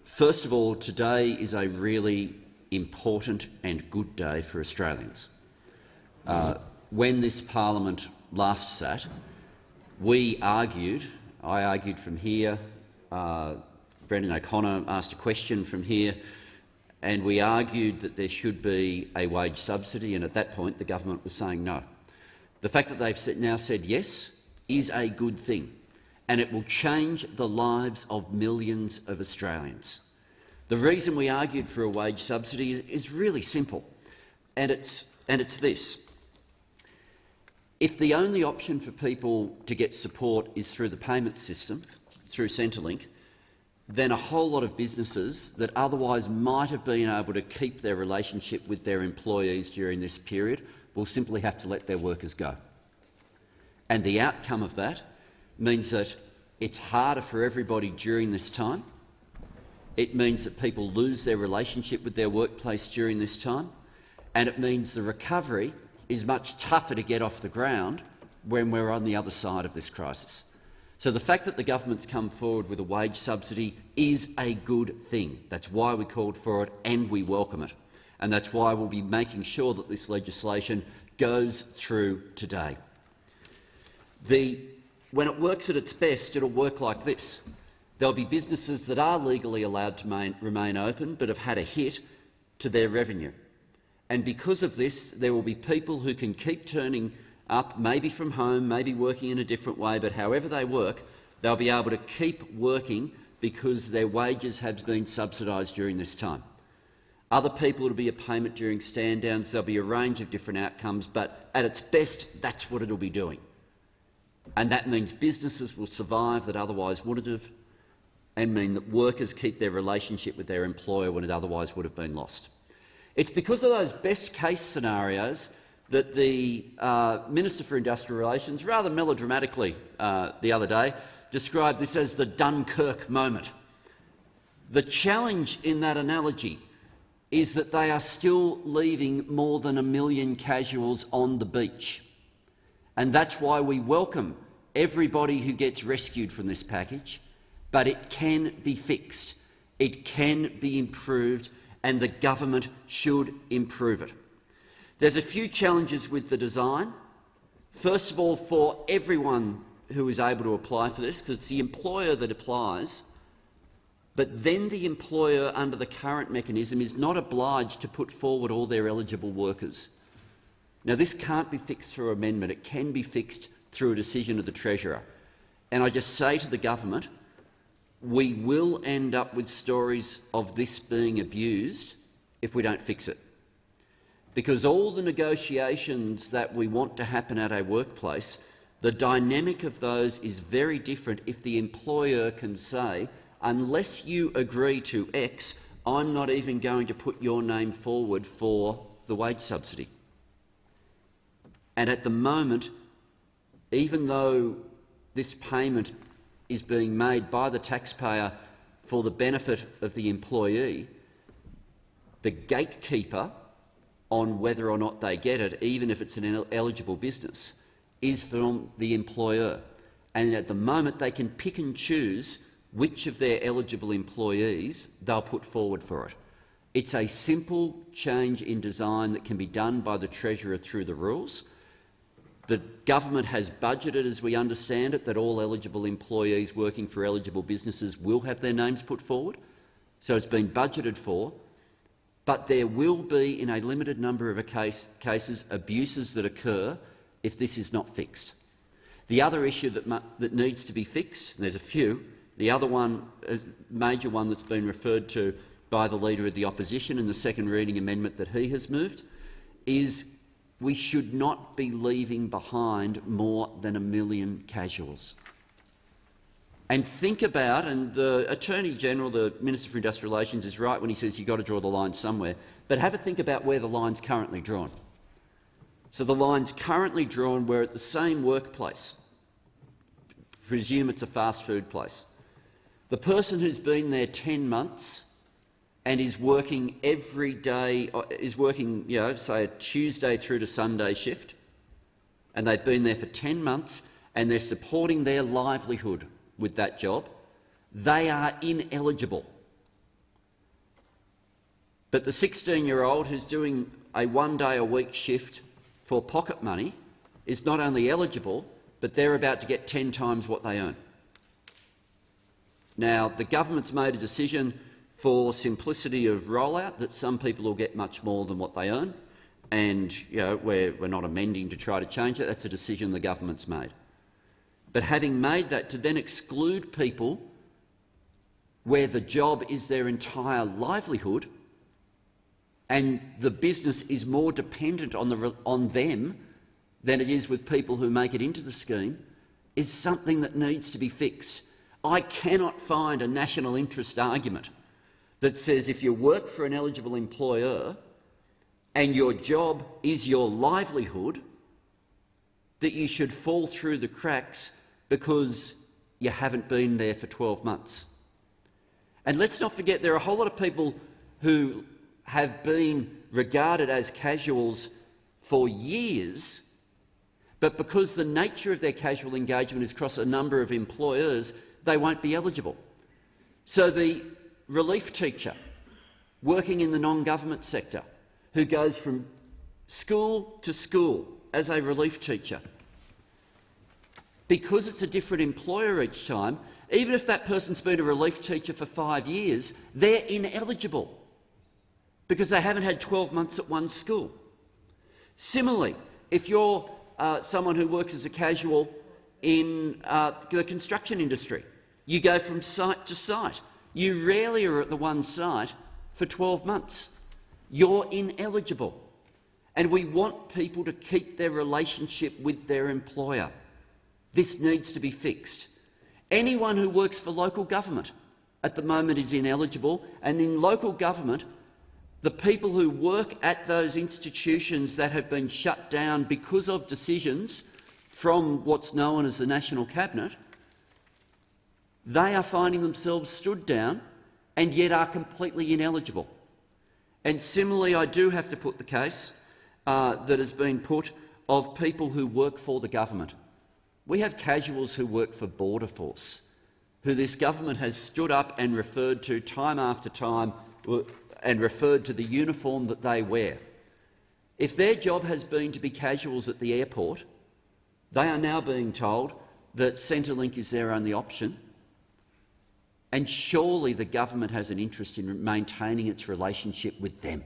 First of all, today is a really important and good day for Australians. When this parliament last sat, I argued from here, Brendan O'Connor asked a question from here, and we argued that there should be a wage subsidy, and at that point the government was saying no. The fact that they've now said yes is a good thing, and it will change the lives of millions of Australians. The reason we argued for a wage subsidy is really simple, and it's this. If the only option for people to get support is through the payment system, through Centrelink, then a whole lot of businesses that otherwise might have been able to keep their relationship with their employees during this period will simply have to let their workers go. And the outcome of that means that it's harder for everybody during this time. It means that people lose their relationship with their workplace during this time, and it means the recovery is much tougher to get off the ground when we're on the other side of this crisis. So the fact that the government's come forward with a wage subsidy is a good thing. That's why we called for it, and we welcome it. And that's why we'll be making sure that this legislation goes through today. When it works at its best, it'll work like this. There'll be businesses that are legally allowed to remain open but have had a hit to their revenue. And because of this, there will be people who can keep turning up, maybe from home, maybe working in a different way, but however they work, they'll be able to keep working because their wages have been subsidised during this time. Other people, it'll be a payment during stand-downs. There'll be a range of different outcomes, but at its best, that's what it'll be doing. And that means businesses will survive that otherwise wouldn't have, and mean that workers keep their relationship with their employer when it otherwise would have been lost. It's because of those best-case scenarios that the Minister for Industrial Relations, rather melodramatically the other day, described this as the Dunkirk moment. The challenge in that analogy is that they are still leaving more than 1 million casuals on the beach. And that's why we welcome everybody who gets rescued from this package, but it can be fixed, it can be improved, and the government should improve it. There's a few challenges with the design. First of all, for everyone who is able to apply for this, because it's the employer that applies, but then the employer under the current mechanism is not obliged to put forward all their eligible workers. Now, this can't be fixed through amendment. It can be fixed through a decision of the Treasurer. And I just say to the government, we will end up with stories of this being abused if we don't fix it. Because all the negotiations that we want to happen at a workplace, the dynamic of those is very different if the employer can say, unless you agree to X, I'm not even going to put your name forward for the wage subsidy. And at the moment, even though this payment is being made by the taxpayer for the benefit of the employee, the gatekeeper on whether or not they get it, even if it's an eligible business, is from the employer. And at the moment, they can pick and choose which of their eligible employees they'll put forward for it. It's a simple change in design that can be done by the Treasurer through the rules. The government has budgeted, as we understand it, that all eligible employees working for eligible businesses will have their names put forward. So it's been budgeted for. But there will be, in a limited number of cases, abuses that occur if this is not fixed. The other issue that needs to be fixed, and there's a few, the other one, a major one that's been referred to by the Leader of the Opposition in the second reading amendment that he has moved, is we should not be leaving behind more than 1 million casuals. And think about, and the Attorney-General, the Minister for Industrial Relations, is right when he says you've got to draw the line somewhere, but have a think about where the line's currently drawn. So the line's currently drawn where at the same workplace, presume it's a fast food place, the person who's been there 10 months and is working every day, is working, say a Tuesday through to Sunday shift, and they've been there for 10 months and they're supporting their livelihood with that job, they are ineligible. But the 16-year-old who's doing a one-day-a-week shift for pocket money is not only eligible, but they're about to get 10 times what they earn. Now, the government's made a decision for simplicity of rollout that some people will get much more than what they earn, and we're not amending to try to change it. That's a decision the government's made. But having made that, to then exclude people where the job is their entire livelihood and the business is more dependent on them than it is with people who make it into the scheme, is something that needs to be fixed. I cannot find a national interest argument that says if you work for an eligible employer and your job is your livelihood, that you should fall through the cracks because you haven't been there for 12 months. And let's not forget there are a whole lot of people who have been regarded as casuals for years, but because the nature of their casual engagement is across a number of employers, they won't be eligible. So the relief teacher working in the non-government sector who goes from school to school as a relief teacher, because it's a different employer each time, even if that person's been a relief teacher for 5 years, they're ineligible because they haven't had 12 months at one school. Similarly, if you're someone who works as a casual in the construction industry, you go from site to site. You rarely are at the one site for 12 months. You're ineligible. And we want people to keep their relationship with their employer. This needs to be fixed. Anyone who works for local government at the moment is ineligible, and in local government, the people who work at those institutions that have been shut down because of decisions from what's known as the National Cabinet, they are finding themselves stood down and yet are completely ineligible. And similarly, I do have to put the case that has been put of people who work for the government. We have casuals who work for Border Force, who this government has stood up and referred to time after time and referred to the uniform that they wear. If their job has been to be casuals at the airport, they are now being told that Centrelink is their only option, and surely the government has an interest in maintaining its relationship with them.